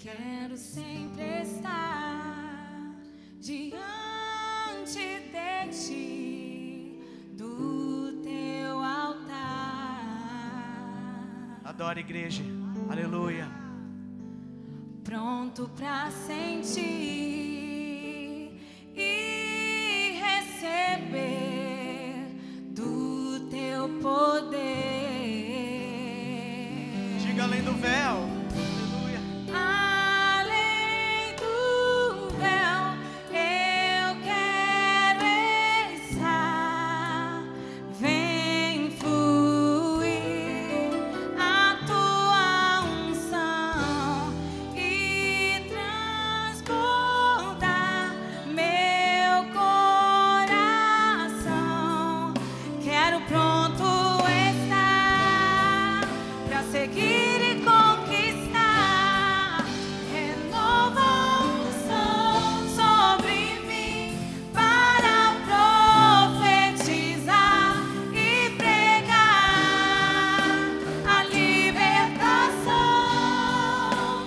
Quero sempre estar diante de ti, do teu altar. Adore, igreja. Aleluia. Pronto pra sentir e receber do teu poder. Diga além do véu. Além do véu, eu quero estar. Vem fluir a tua unção e transbordar meu coração. Quero pronto estar pra seguir e conquistar. Renova a unção sobre mim para profetizar e pregar a libertação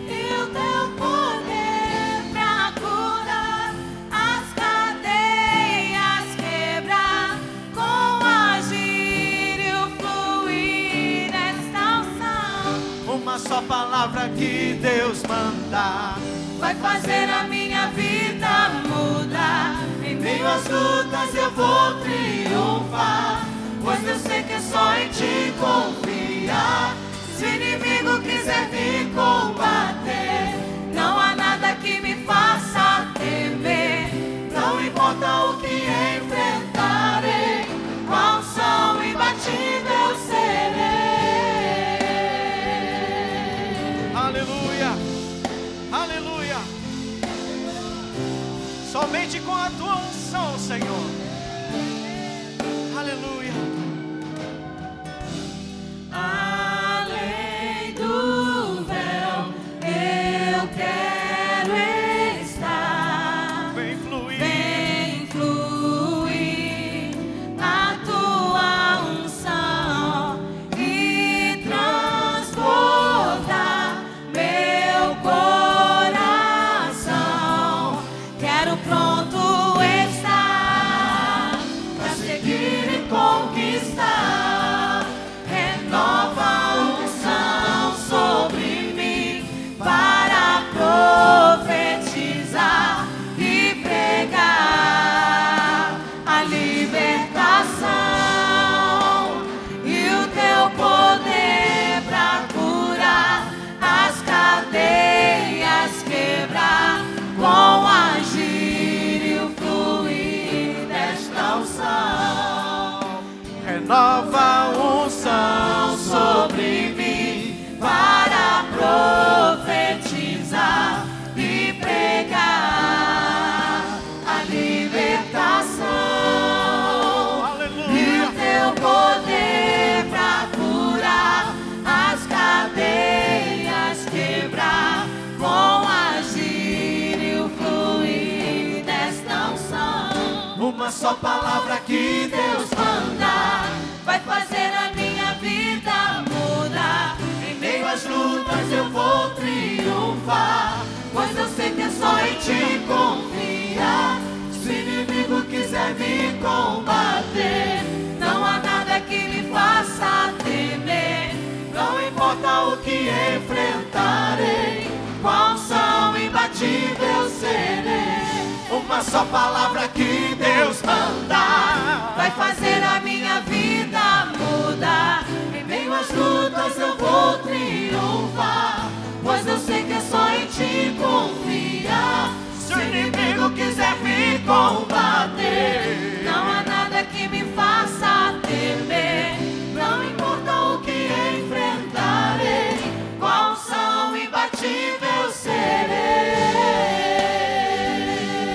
e o teu poder pra curar as cadeias, quebrar com o agir e o fluir desta unção. Uma só palavra que Deus mandar Vai fazer a minha vida mudar. Em meio às lutas eu vou triunfar, pois eu sei que é só em ti confiar. Se o inimigo quiser vir combater, não há nada que me faça temer. Não importa o que enfrentarei, com a unção imbatível eu serei. Aleluia, aleluia. Somente com a tua unção, Senhor. Aleluia. Além do véu, eu quero estar. Vem fluir. Vem fluir a tua unção e transbordar meu coração. Quero pronto estar pra seguir e conquistar. Renova a unção sobre mim para profetizar e pregar a libertação e o teu poder pra curar as cadeias, quebrar com o agir e o fluir desta unção. Renova a unção Sobre mim para profetizar e pregar a libertação e o teu poder pra curar as cadeias, quebrar com o agir e o fluir desta unção. Uma só palavra que Deus Mandar vai fazer a minha vida mudar. Em meio às lutas eu vou triunfar, pois eu sei que é só em ti confiar. Se o inimigo quiser me combater, não há nada que me faça temer. Não importa o que enfrentarei, com a unção imbatível eu serei. Uma só palavra que Deus mandar Vai fazer a minha vida mudar. Em meio às lutas eu vou triunfar, pois eu sei que é só em ti confiar. Se o inimigo quiser me combater, não há nada que me faça temer. Não importa o que enfrentarei, com a unção imbatível eu serei.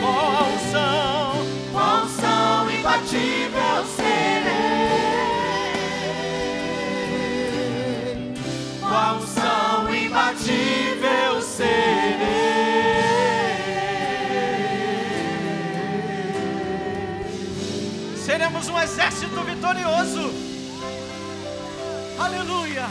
com a unção. Com a unção imbatível eu serei. Com a unção imbatível eu serei. Seremos um exército vitorioso. Aleluia.